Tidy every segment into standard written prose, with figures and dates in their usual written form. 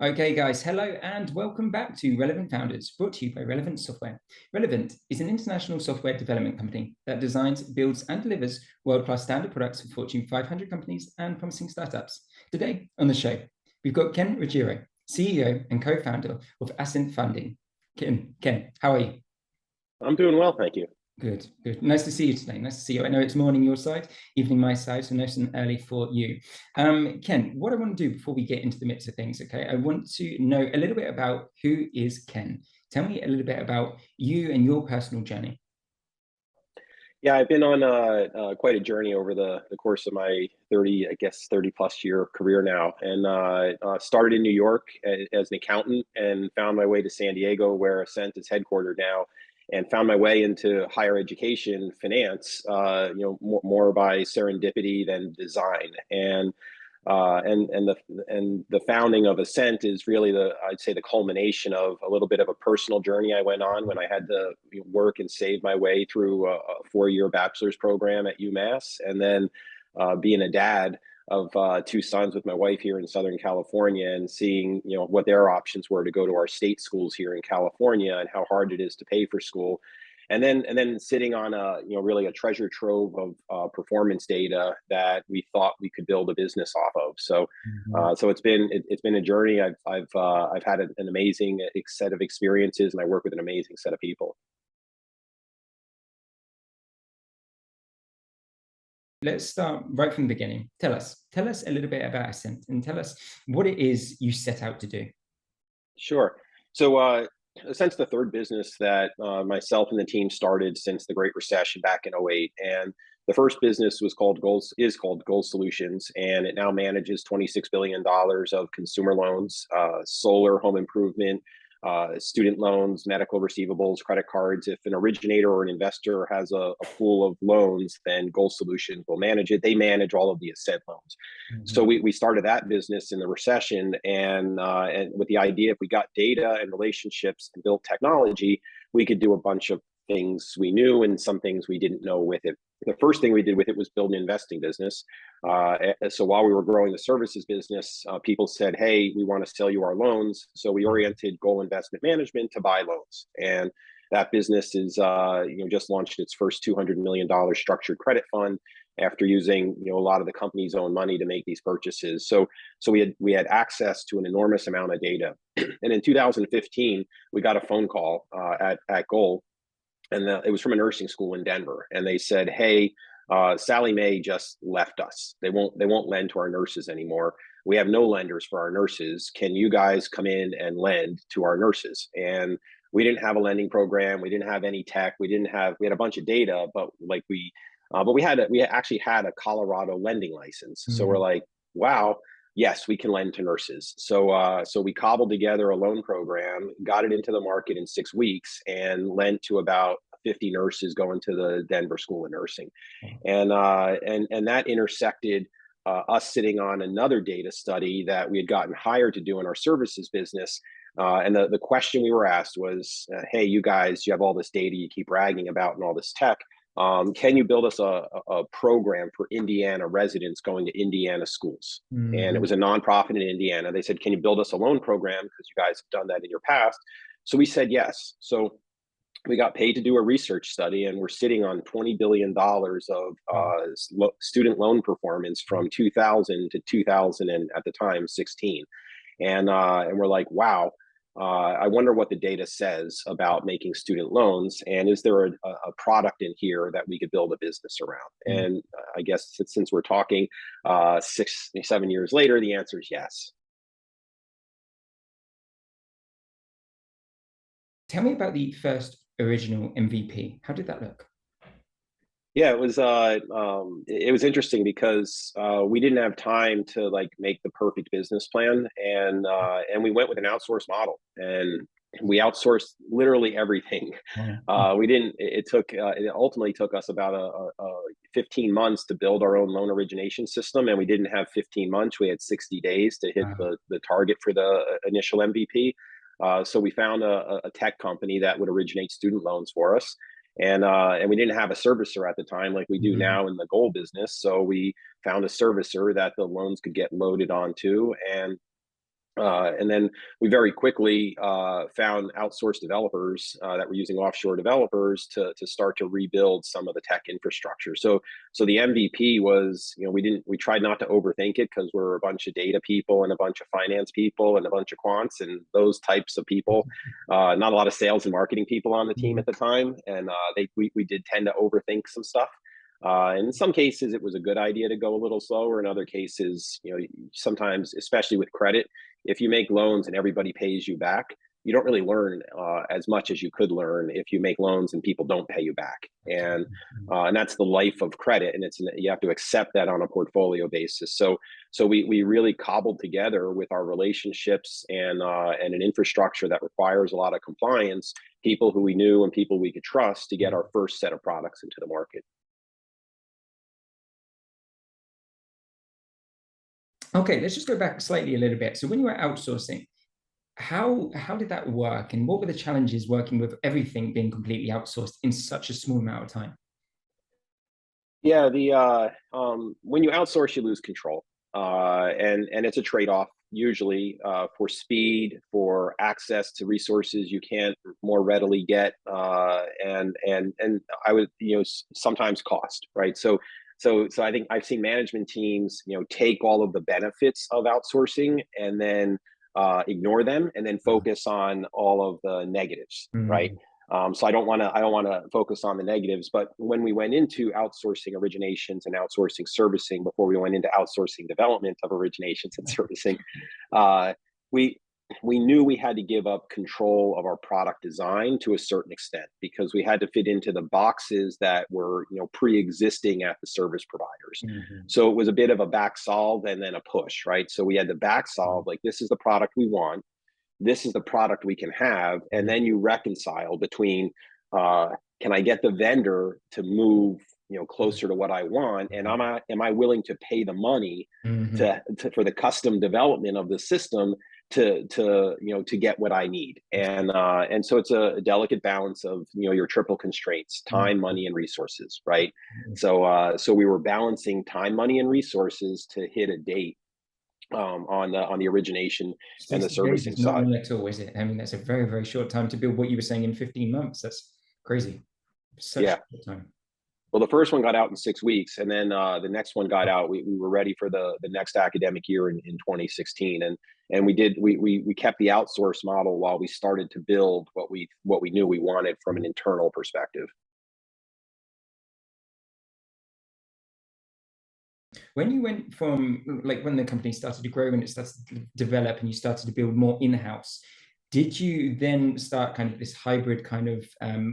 Okay, guys, hello and welcome back to Relevant Founders, brought to you by Relevant Software. Relevant is an international software development company that designs, builds, and delivers world-class standard products for Fortune 500 companies and promising startups. Today on the show, we've got Ken Ruggiero, CEO and co-founder of Ascent Funding. Ken, how are you? I'm doing well, thank you. Good, good. Nice to see you today. Nice to see you. I know it's morning your side, evening my side, so nice and early for you. Ken, what I want to do before we get into the mix of things, okay, I want to know a little bit about who is Ken. Tell me a little bit about you and your personal journey. Yeah, I've been on quite a journey over the course of my 30 plus year career now, and started in New York as an accountant and found my way to San Diego, where Ascent is headquartered now, and found my way into higher education finance, more by serendipity than design. And the founding of Ascent is really I'd say the culmination of a little bit of a personal journey I went on when I had to work and save my way through a 4-year bachelor's program at UMass, and then being a dad of 2 sons with my wife here in Southern California, and seeing what their options were to go to our state schools here in California and how hard it is to pay for school. And then sitting on really a treasure trove of performance data that we thought we could build a business off of. So so it's been a journey. I've had an amazing set of experiences, and I work with an amazing set of people. Let's start right from the beginning. Tell us a little bit about Ascent, and tell us what it is you set out to do. Sure. So Ascent's the third business that myself and the team started since the Great Recession back in '08. And the first business is called Gold Solutions, and it now manages $26 billion of consumer loans, solar, home improvement, student loans, medical receivables, credit cards. If an originator or an investor has a pool of loans, then Gold Solutions will manage it. They manage all of the Ascent loans. So we started that business in the recession, and with the idea, if we got data and relationships and built technology, we could do a bunch of things we knew and some things we didn't know with it. The first thing we did with it was build an investing business. So while we were growing the services business, people said, "Hey, we want to sell you our loans." So we oriented Goal Investment Management to buy loans, and that business is just launched its first $200 million structured credit fund after using a lot of the company's own money to make these purchases. So we had access to an enormous amount of data. And in 2015, we got a phone call at Goal. And it was from a nursing school in Denver, and they said, "Hey, Sally Mae just left us. They won't lend to our nurses anymore. We have no lenders for our nurses. Can you guys come in and lend to our nurses?" And we didn't have a lending program. We didn't have any tech. We had a bunch of data, but we actually had a Colorado lending license. So we're like, wow. Yes, we can lend to nurses. So we cobbled together a loan program, got it into the market in 6 weeks, and lent to about 50 nurses going to the Denver School of Nursing. And that intersected us sitting on another data study that we had gotten hired to do in our services business. And the question we were asked was, "Hey, you guys, you have all this data you keep bragging about and all this tech. Can you build us a program for Indiana residents going to Indiana schools?" And it was a nonprofit in Indiana. They said, "Can you build us a loan program? Because you guys have done that in your past." So we said yes. So we got paid to do a research study, and we're sitting on $20 billion of student loan performance from 2000 to 2000 and at the time 16. And we're like, wow. I wonder what the data says about making student loans, and is there a product in here that we could build a business around? And I guess since we're talking 6-7 years later, the answer is yes. Tell me about the first original MVP. How did that look? Yeah, it was interesting because we didn't have time to make the perfect business plan, and we went with an outsource model, and we outsourced literally everything. We didn't. It ultimately took us about 15 months to build our own loan origination system, and we didn't have 15 months. We had 60 days to hit the target for the initial MVP. So we found a tech company that would originate student loans for us. and we didn't have a servicer at the time like we do now in the gold business. So we found a servicer that the loans could get loaded onto, and then we very quickly found outsourced developers that were using offshore developers to start to rebuild some of the tech infrastructure. So the MVP was, we tried not to overthink it, because we're a bunch of data people and a bunch of finance people and a bunch of quants and those types of people. Not a lot of sales and marketing people on the team at the time, and we did tend to overthink some stuff. In some cases, it was a good idea to go a little slower. In other cases, sometimes, especially with credit, if you make loans and everybody pays you back, you don't really learn as much as you could learn if you make loans and people don't pay you back. And that's the life of credit, and you have to accept that on a portfolio basis. So we really cobbled together with our relationships and an infrastructure that requires a lot of compliance, people who we knew and people we could trust, to get our first set of products into the market. Okay, let's just go back slightly a little bit. So when you were outsourcing, how did that work, and what were the challenges working with everything being completely outsourced in such a small amount of time? Yeah, when you outsource, you lose control, and it's a trade-off usually, for speed, for access to resources you can't more readily get, and I would, sometimes cost, right? So I think I've seen management teams, take all of the benefits of outsourcing and then ignore them, and then focus on all of the negatives, right? So I don't want to focus on the negatives. But when we went into outsourcing originations and outsourcing servicing, before we went into outsourcing development of originations and servicing, we knew we had to give up control of our product design to a certain extent, because we had to fit into the boxes that were, pre-existing at the service providers. So it was a bit of a back solve and then a push, right? So we had to back solve, like, this is the product we want, this is the product we can have, and then you reconcile between, can I get the vendor to move, closer to what I want, and am I willing to pay the money for the custom development of the system to get what I need. And so it's a delicate balance of, your triple constraints: time, money, and resources, right? So we were balancing time, money, and resources to hit a date on the origination and the servicing side. Not long side. at all, is it? I mean, that's a very, very short time to build what you were saying in 15 months. That's crazy. Such a short time. Well, the first one got out in 6 weeks, and then the next one got out. We were ready for the next academic year in 2016, and we kept the outsource model while we started to build what we knew we wanted from an internal perspective. When you went from, like, when the company started to grow and it started to develop and you started to build more in-house, did you then start kind of this hybrid kind of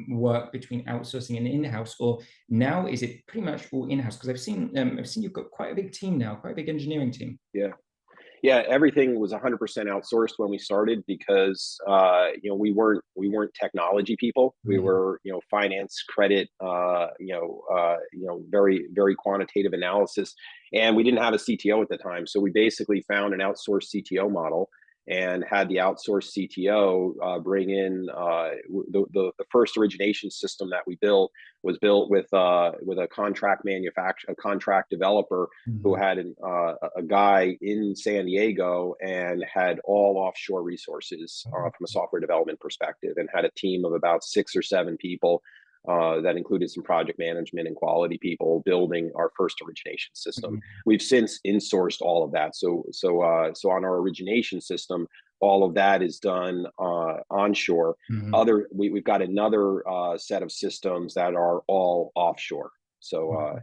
work between outsourcing and in-house, or now is it pretty much all in-house? Because I've seen you've got quite a big team now, quite a big engineering team. Yeah, everything was 100% outsourced when we started, because we weren't technology people. We were finance, credit, very, very quantitative analysis, and we didn't have a CTO at the time. So we basically found an outsourced CTO model and had the outsourced CTO bring in the first origination system that we built was built with a contract manufacturer, a contract developer who had a guy in San Diego and had all offshore resources from a software development perspective, and had a team of about 6 or 7 people that included some project management and quality people building our first origination system. We've since insourced all of that. So on our origination system, all of that is done onshore. We've got another set of systems that are all offshore. So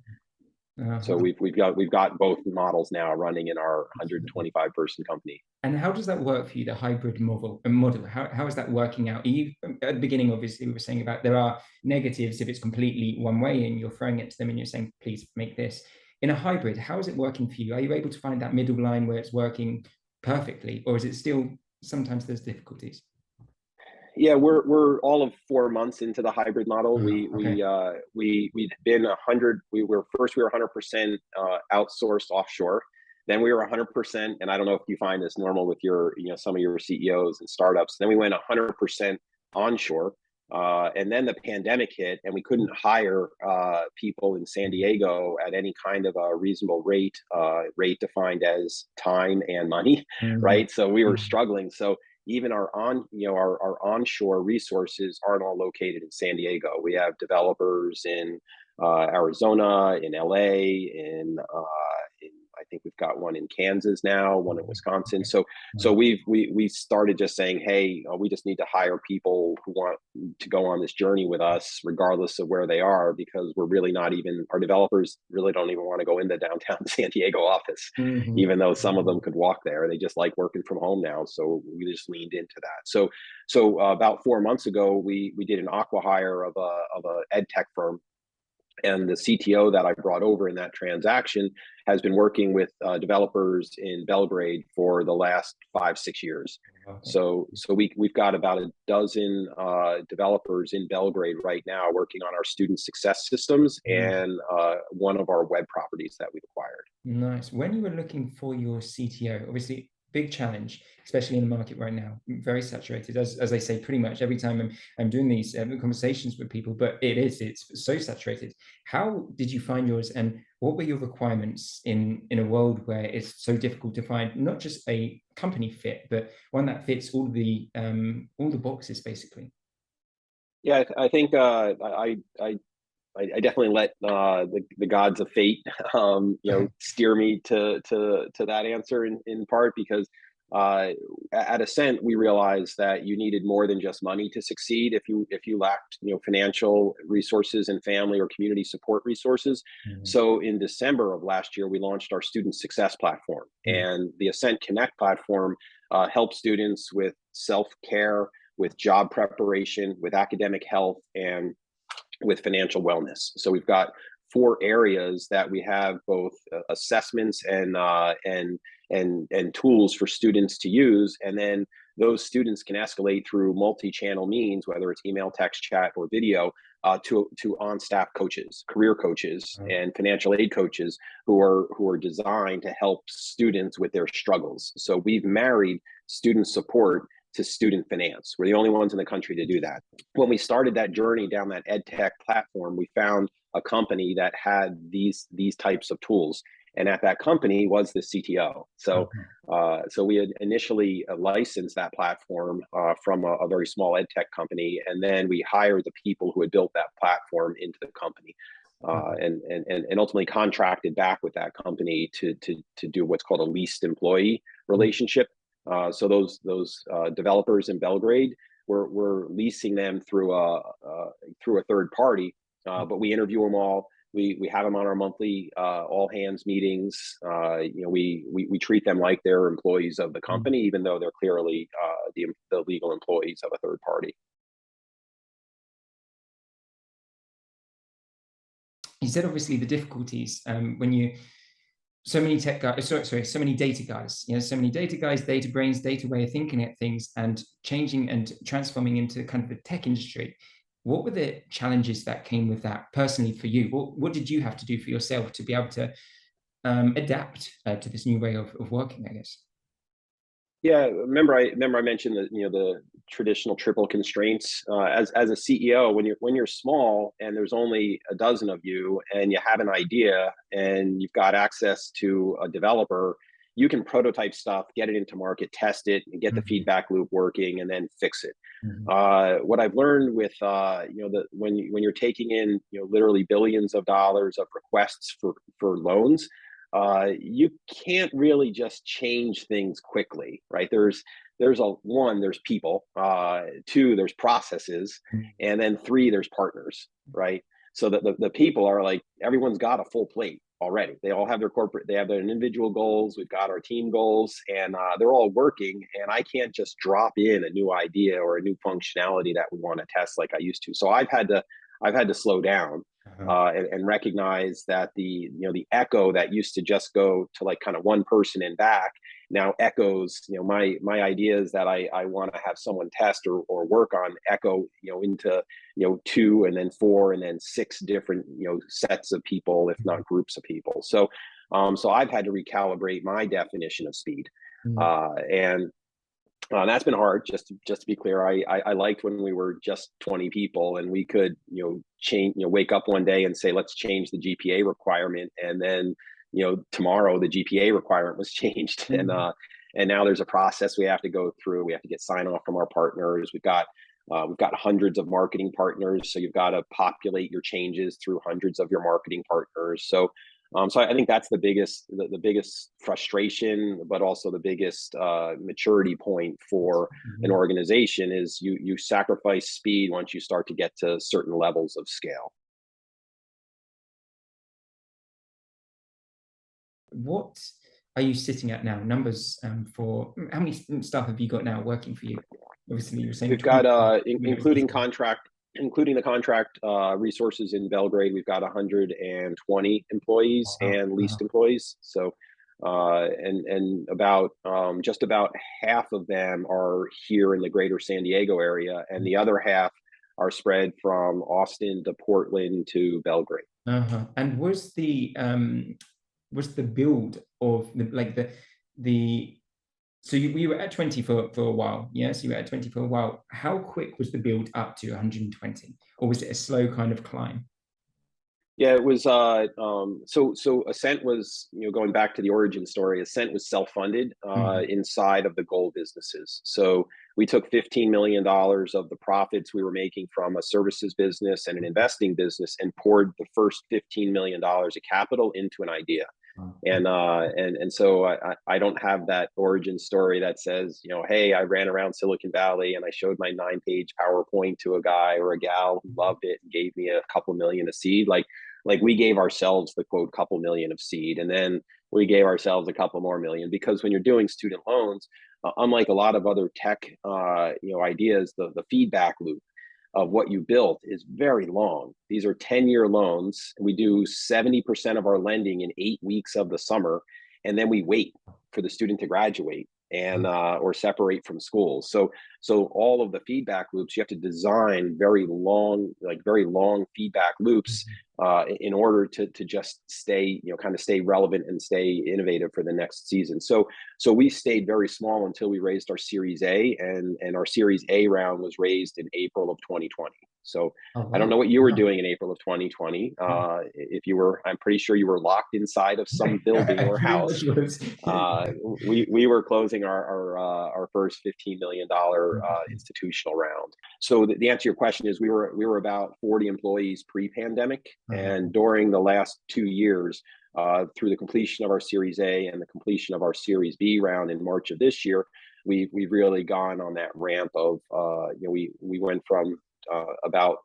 we've got both models now running in our 125 person company. And how does that work for you, the hybrid model? How is that working out? At the beginning, obviously, we were saying about there are negatives if it's completely one way and you're throwing it to them and you're saying, please make this. In a hybrid, how is it working for you? Are you able to find that middle line where it's working perfectly, or is it still sometimes there's difficulties? Yeah, we're all of 4 months into the hybrid model. We've been 100. We were 100% outsourced offshore. Then we were 100%, and I don't know if you find this normal with your some of your CEOs and startups. Then we went 100% onshore, And then the pandemic hit, and we couldn't hire people in San Diego at any kind of a reasonable rate, rate defined as time and money, right? So we were struggling. So even our our onshore resources aren't all located in San Diego. We have developers in Arizona, in LA, in I think we've got one in Kansas now, one in Wisconsin. So we started just saying, hey, we just need to hire people who want to go on this journey with us, regardless of where they are, because we're really not even, our developers really don't even want to go in the downtown San Diego office, even though some of them could walk there. They just like working from home now. So we just leaned into that. So about 4 months ago, we did an acqui-hire of a ed tech firm. And the CTO that I brought over in that transaction has been working with developers in Belgrade for the last 5-6 years. So we've got about a dozen developers in Belgrade right now working on our student success systems and one of our web properties that we've acquired. Nice. When you were looking for your CTO, obviously big challenge, especially in the market right now, very saturated, as I say, pretty much every time I'm doing these conversations with people, but it's so saturated. How did you find yours, and what were your requirements in a world where it's so difficult to find not just a company fit, but one that fits all the boxes, basically? Yeah, I think I definitely let the gods of fate, steer me to that answer in part, because at Ascent we realized that you needed more than just money to succeed. If you lacked financial resources and family or community support resources. So in December of last year, we launched our student success platform, and the Ascent Connect platform helps students with self-care, with job preparation, with academic health, and with financial wellness. So we've got 4 areas that we have both assessments and tools for students to use, and then those students can escalate through multi-channel means, whether it's email, text, chat, or video, to on-staff coaches, career coaches, and financial aid coaches who are designed to help students with their struggles. So we've married student support to student finance. We're the only ones in the country to do that. When we started that journey down that ed tech platform, we found a company that had these types of tools, and at that company was the CTO. So we had initially licensed that platform from a very small ed tech company, and then we hired the people who had built that platform into the company. And ultimately contracted back with that company to do what's called a leased employee relationship. So those developers in Belgrade, we're leasing them through a third party, but we interview them all. We have them on our monthly all hands meetings. We treat them like they're employees of the company, even though they're clearly the legal employees of a third party. You said obviously the difficulties when you so many tech guys, so many data guys, so many data guys, data brains, data way of thinking at things, and changing and transforming into kind of the tech industry. What were the challenges that came with that personally for you? What did you have to do for yourself to be able to adapt to this new way of working, I guess? Yeah, remember I mentioned that the traditional triple constraints. As a CEO, when you're small and there's only a dozen of you, and you have an idea and you've got access to a developer, you can prototype stuff, get it into market, test it, and get the feedback loop working, and then fix it. What I've learned with when you're taking in literally billions of dollars of requests for loans, you can't really just change things quickly, right? There's people, 2, there's processes, and then 3, there's partners, right? So the people are like, everyone's got a full plate already. They all have they have their individual goals. We've got our team goals, and they're all working. And I can't just drop in a new idea or a new functionality that we want to test like I used to. So I've had to slow down. And recognize that the echo that used to just go to like kind of one person and back now echoes my ideas that I want to have someone test or work on echo into 2 and then 4 and then 6 different sets of people, if not groups of people. So I've had to recalibrate my definition of speed, and That's been hard. Just to be clear, I liked when we were just 20 people and we could change, wake up one day and say let's change the GPA requirement, and then tomorrow the GPA requirement was changed, and now there's a process we have to go through. We have to get sign off from our partners. We've got hundreds of marketing partners, so you've got to populate your changes through hundreds of your marketing partners. So I think that's the biggest frustration, but also the biggest maturity point for an organization is you sacrifice speed once you start to get to certain levels of scale. What are you sitting at now? Numbers for how many staff have you got now working for you? Obviously, you're saying We've got including the contract resources in Belgrade, we've got 120 employees and leased employees. So, and about just about half of them are here in the greater San Diego area, and the other half are spread from Austin to Portland to Belgrade. And was the build of the so we were at 20 for a while, yes? You were at 20 for a while. How quick was the build up to 120, or was it a slow kind of climb? Yeah, it was. So Ascent was, going back to the origin story. Ascent was self-funded inside of the goal businesses. So we took $15 million of the profits we were making from a services business and an investing business and poured the first $15 million of capital into an idea. And so I don't have that origin story that says, hey, I ran around Silicon Valley and I showed my 9-page PowerPoint to a guy or a gal who loved it and gave me a couple million of seed. Like we gave ourselves the quote couple million of seed, and then we gave ourselves a couple more million, because when you're doing student loans, unlike a lot of other tech ideas, the feedback loop of what you built is very long. These are 10-year loans. We do 70% of our lending in 8 weeks of the summer, and then we wait for the student to graduate and or separate from school. So all of the feedback loops, you have to design very long feedback loops in order to just stay, kind of stay relevant and stay innovative for the next season. So we stayed very small until we raised our Series A, and our Series A round was raised in April of 2020. So I don't know what you were doing in April of 2020. If you were, I'm pretty sure you were locked inside of some building or house. We were closing our first $15 million institutional round. So the answer to your question is we were about 40 employees pre-pandemic, and during the last 2 years, through the completion of our Series A and the completion of our Series B round in March of this year, we've really gone on that ramp of we went from about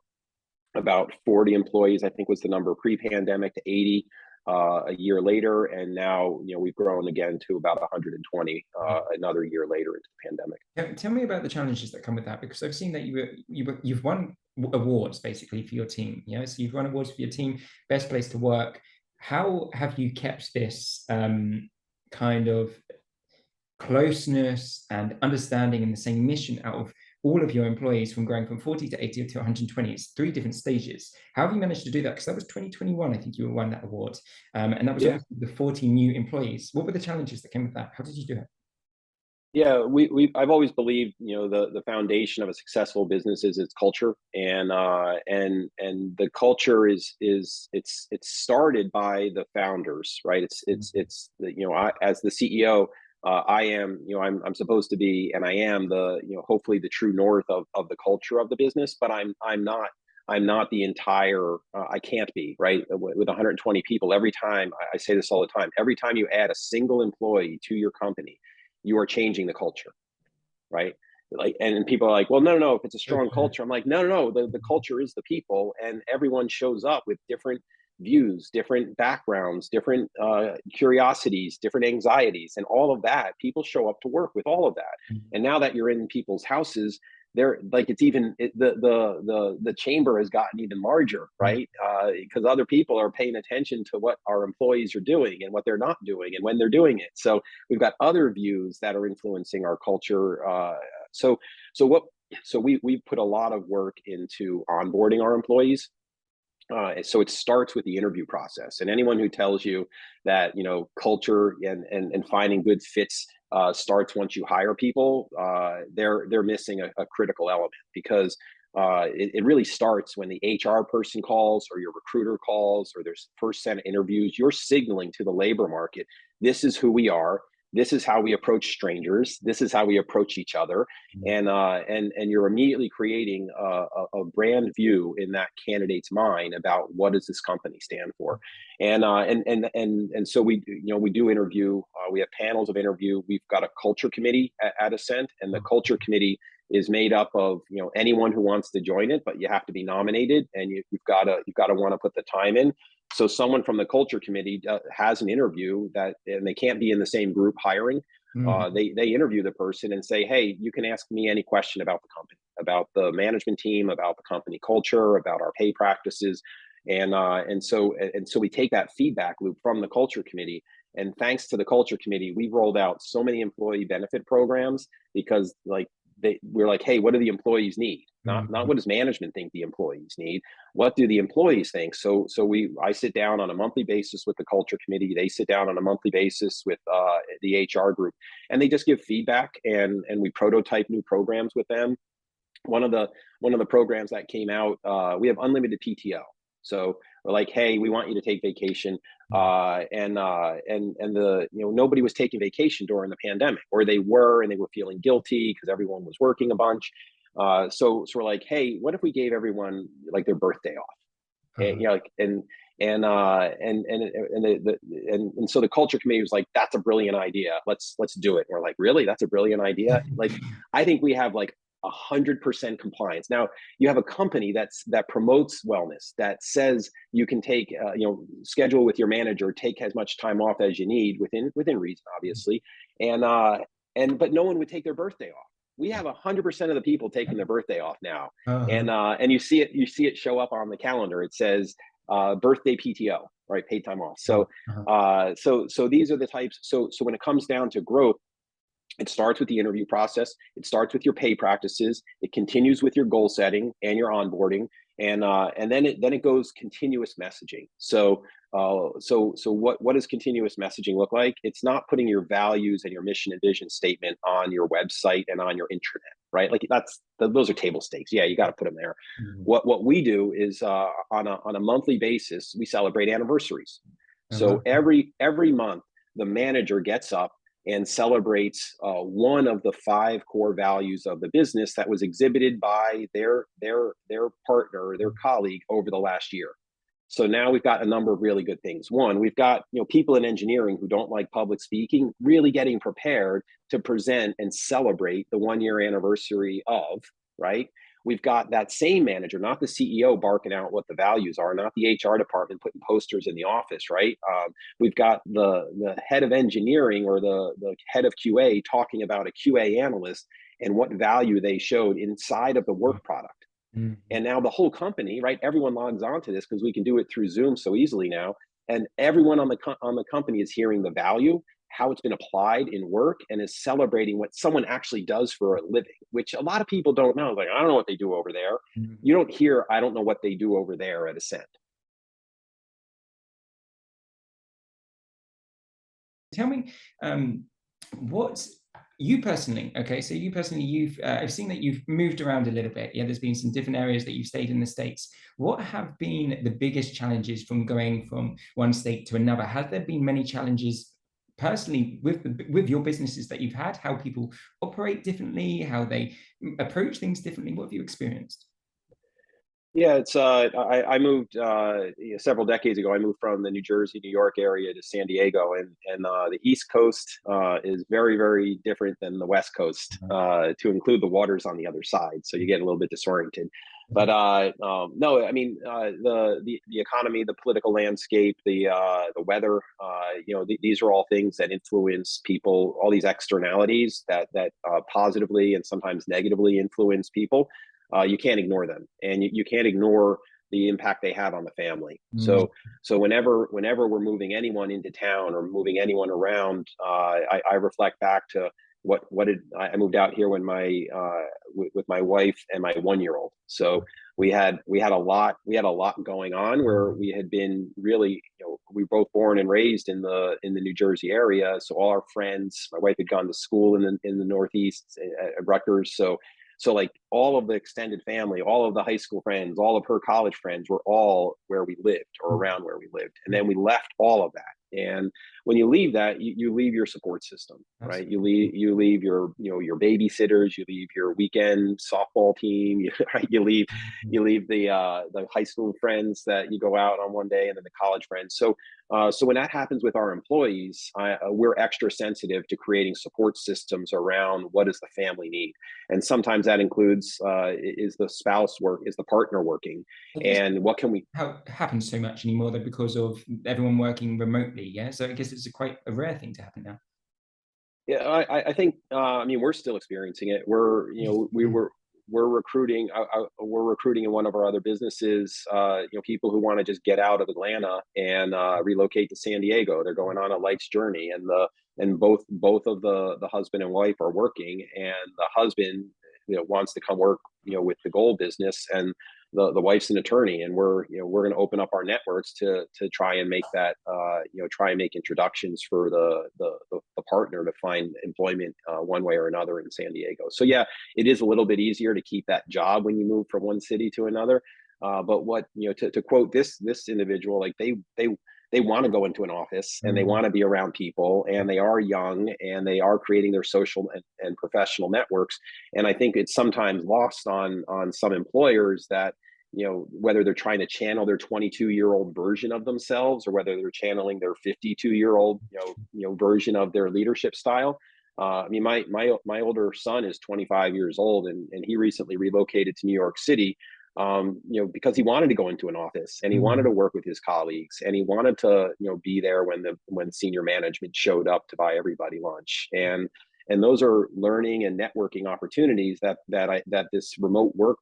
40 employees, I think was the number pre-pandemic, to 80 a year later, and now we've grown again to about 120 another year later into the pandemic. Tell me about the challenges that come with that, because I've seen that you've won awards basically for your team. So you've won awards for your team, best place to work. How have you kept this kind of closeness and understanding and the same mission out of all of your employees, from going from 40 to 80 to 120? It's 3 different stages. How have you managed to do that? Because that was 2021, I think you won that award. And that was obviously the 40 new employees. What were the challenges that came with that? How did you do it? Yeah, I've always believed, the foundation of a successful business is its culture, and the culture is it's started by the founders, right? It's as the CEO, I am, I'm supposed to be, and I am the, hopefully the true north of the culture of the business, but I'm not the entire, I can't be, right? With 120 people, every time, I say this all the time, every time you add a single employee to your company, you are changing the culture, right? And people are like, well, no, if it's a strong culture. I'm like, no, the culture is the people, and everyone shows up with different views, different backgrounds, different curiosities, different anxieties, and all of that. People show up to work with all of that. And now that you're in people's houses, they're like, the chamber has gotten even larger, right? Because other people are paying attention to what our employees are doing and what they're not doing and when they're doing it. So we've got other views that are influencing our culture. So we put a lot of work into onboarding our employees. So it starts with the interview process, and anyone who tells you that culture and finding good fits starts once you hire people, they're missing a critical element, because it really starts when the HR person calls or your recruiter calls or there's first set of interviews. You're signaling to the labor market, this is who we are. This is how we approach strangers. This is how we approach each other, and you're immediately creating a brand view in that candidate's mind about what does this company stand for, and so we do interview. We have panels of interview. We've got a culture committee at Ascent, and the culture committee is made up of anyone who wants to join it, but you have to be nominated, and you've got to want to put the time in. So someone from the culture committee has an interview, and they can't be in the same group hiring. They interview the person and say, hey, you can ask me any question about the company, about the management team, about the company culture, about our pay practices. And so we take that feedback loop from the culture committee. And thanks to the culture committee, we've rolled out so many employee benefit programs, because we're like, hey, what do the employees need? Not what does management think the employees need? What do the employees think? So I sit down on a monthly basis with the culture committee. They sit down on a monthly basis with the HR group, and they just give feedback, and we prototype new programs with them. One of the programs that came out, we have unlimited PTO. So we're like, hey, we want you to take vacation, and nobody was taking vacation during the pandemic, or they were, and they were feeling guilty because everyone was working a bunch. So we're like, hey, what if we gave everyone like their birthday off? And so the culture committee was like, that's a brilliant idea. Let's do it. And we're like, really? That's a brilliant idea. Like, I think we have like 100% compliance. Now you have a company that promotes wellness, that says you can take, schedule with your manager, take as much time off as you need within reason, obviously. But no one would take their birthday off. We have 100% of the people taking their birthday off now. And you see it show up on the calendar. It says birthday PTO, right? Paid time off. So these are the types. So when it comes down to growth, it starts with the interview process. It starts with your pay practices. It continues with your goal setting and your onboarding, and then it goes continuous messaging. So what does continuous messaging look like? It's not putting your values and your mission and vision statement on your website and on your intranet, right? Like those are table stakes. Yeah, you got to put them there. What we do is on a monthly basis, we celebrate anniversaries. So every month, the manager gets up and celebrates one of the 5 core values of the business that was exhibited by their partner or their colleague over the last year. So now we've got a number of really good things. One, we've got people in engineering who don't like public speaking really getting prepared to present and celebrate the 1-year anniversary of, right? We've got that same manager, not the CEO, barking out what the values are, not the HR department putting posters in the office, right? We've got the head of engineering or the head of QA talking about a QA analyst and what value they showed inside of the work product. And now the whole company, right? Everyone logs onto this because we can do it through Zoom so easily now. And everyone on the company is hearing the value, how it's been applied in work, and is celebrating what someone actually does for a living, which a lot of people don't know. Like, I don't know what they do over there. You don't hear, I don't know what they do over there at Ascent. Tell me, what you personally, okay, so you personally, I've seen that you've moved around a little bit. Yeah, there's been some different areas that you've stayed in the States. What have been the biggest challenges from going from one state to another? Has there been many challenges personally with your businesses that you've had, how people operate differently, how they approach things differently? What have you experienced? Yeah, it's I moved several decades ago. I moved from the New Jersey, New York area to San Diego, and the East Coast is very, very different than the West Coast, to include the waters on the other side. So you get a little bit disoriented. But no, I mean the economy, the political landscape, the weather, these are all things that influence people. All these externalities that positively and sometimes negatively influence people. You can't ignore them, and you can't ignore the impact they have on the family. So whenever we're moving anyone into town or moving anyone around, I reflect back to I moved out here when with my wife and my 1-year-old. So we had a lot going on, where we had been really, we were both born and raised in the New Jersey area. So all our friends, my wife had gone to school in the Northeast at Rutgers. So like all of the extended family, all of the high school friends, all of her college friends were all where we lived or around where we lived. And then we left all of that. And when you leave that, you leave your support system, right? Absolutely. You leave your, your babysitters, you leave your weekend softball team, right? You leave the high school friends that you go out on one day, and then the college friends. So when that happens with our employees, we're extra sensitive to creating support systems around what does the family need. And sometimes that includes, is the partner working, and what can we. How it happens so much anymore, though, because of everyone working remotely. Yeah, so I guess it's quite a rare thing to happen now. Yeah, I think, I mean, we're still experiencing it. We're recruiting. We're recruiting in one of our other businesses. People who want to just get out of Atlanta and relocate to San Diego. They're going on a life's journey, and both of the husband and wife are working, and the husband wants to come work with the gold business, and the wife's an attorney, and we're going to open up our networks to try and make that try and make introductions for the partner to find employment one way or another in San Diego. So yeah, it is a little bit easier to keep that job when you move from one city to another. But what to quote this individual, like they want to go into an office, and they want to be around people, and they are young, and they are creating their social and professional networks. And I think it's sometimes lost on some employers that, whether they're trying to channel their 22-year-old version of themselves, or whether they're channeling their 52-year-old, version of their leadership style. I mean, my older son is 25 years old, and he recently relocated to New York City, because he wanted to go into an office, and he wanted to work with his colleagues, and he wanted to, be there when senior management showed up to buy everybody lunch. And those are learning and networking opportunities that this remote work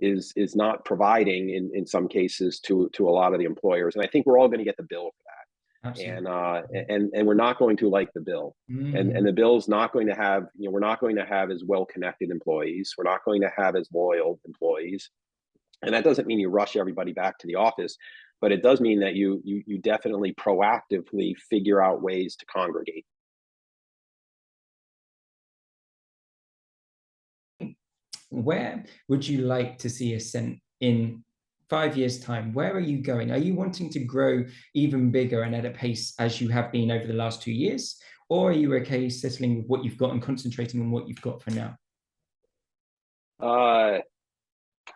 is not providing in some cases to a lot of the employers. And I think we're all going to get the bill for that. Absolutely. And we're not going to like the bill. Mm-hmm. And the bill's not going to have, we're not going to have as well connected employees. We're not going to have as loyal employees. And that doesn't mean you rush everybody back to the office, but it does mean that you definitely proactively figure out ways to congregate. Where would you like to see Ascent in 5 years' time? Where are you going? Are you wanting to grow even bigger and at a pace as you have been over the last 2 years? Or are you okay settling with what you've got and concentrating on what you've got for now?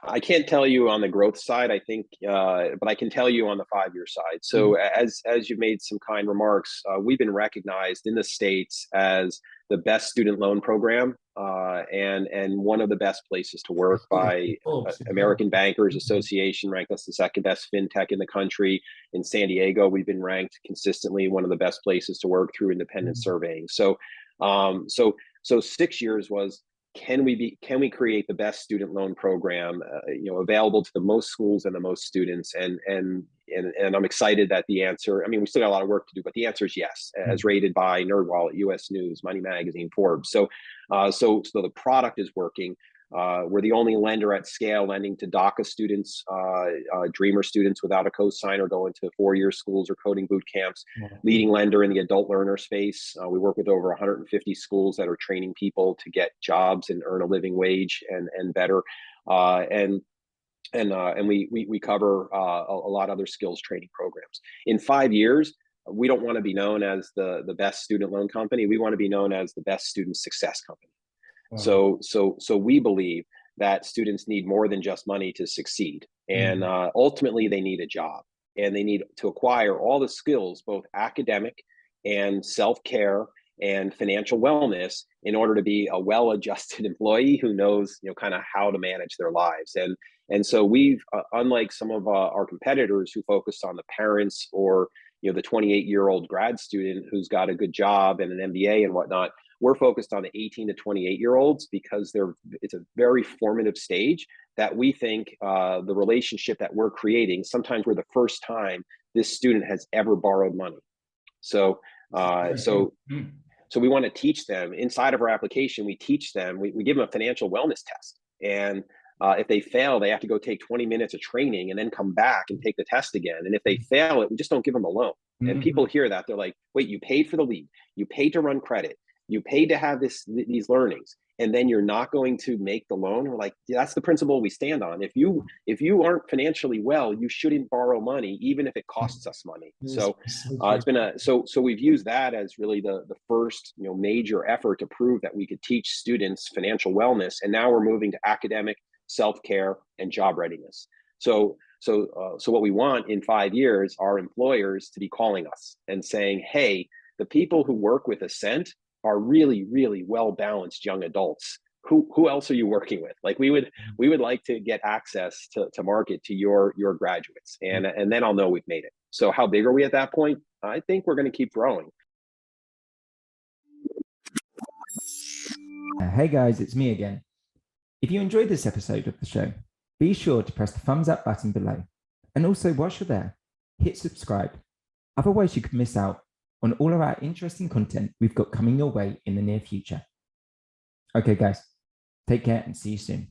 I can't tell you on the growth side, I think, but I can tell you on the 5-year side. So as you've made some kind remarks, we've been recognized in the States as the best student loan program, and one of the best places to work by American Bankers Association, ranked us the second best fintech in the country. In San Diego, we've been ranked consistently one of the best places to work through independent surveying. So 6 years was, can we create the best student loan program available to the most schools and the most students, and I'm excited that the answer, I mean, we still got a lot of work to do, but the answer is yes, as rated by NerdWallet, US News, Money Magazine, Forbes. So the product is working. We're the only lender at scale lending to DACA students, Dreamer students without a cosigner going to 4-year schools or coding boot camps. Leading lender in the adult learner space. We work with over 150 schools that are training people to get jobs and earn a living wage and better. And we cover a lot of other skills training programs. In 5 years, we don't want to be known as the best student loan company. We want to be known as the best student success company. Wow. So we believe that students need more than just money to succeed, and ultimately they need a job, and they need to acquire all the skills, both academic and self-care and financial wellness, in order to be a well-adjusted employee who knows, kind of how to manage their lives. And so we've, unlike some of our competitors who focus on the parents, or the 28-year-old grad student who's got a good job and an MBA and whatnot, we're focused on the 18 to 28-year-olds, because it's a very formative stage that we think the relationship that we're creating, sometimes we're the first time this student has ever borrowed money. So So we want to teach them inside of our application. We teach them, we give them a financial wellness test. And if they fail, they have to go take 20 minutes of training and then come back and take the test again. And if they fail it, we just don't give them a loan. And people hear that, they're like, wait, you paid for the lead, you paid to run credit, you paid to have these learnings, and then you're not going to make the loan? We're like, yeah, that's the principle we stand on. If you aren't financially well, you shouldn't borrow money, even if it costs us money. So it's been so we've used that as really the first major effort to prove that we could teach students financial wellness, and now we're moving to academic, self-care, and job readiness. So what we want in 5 years are employers to be calling us and saying, hey, the people who work with Ascent are really, really well-balanced young adults. Who else are you working with? Like we would like to get access to market to your graduates, and then I'll know we've made it. So how big are we at that point? I think we're going to keep growing. Hey guys, it's me again. If you enjoyed this episode of the show, be sure to press the thumbs up button below. And also, whilst you're there, hit subscribe. Otherwise, you could miss out on all of our interesting content we've got coming your way in the near future. Okay, guys, take care and see you soon.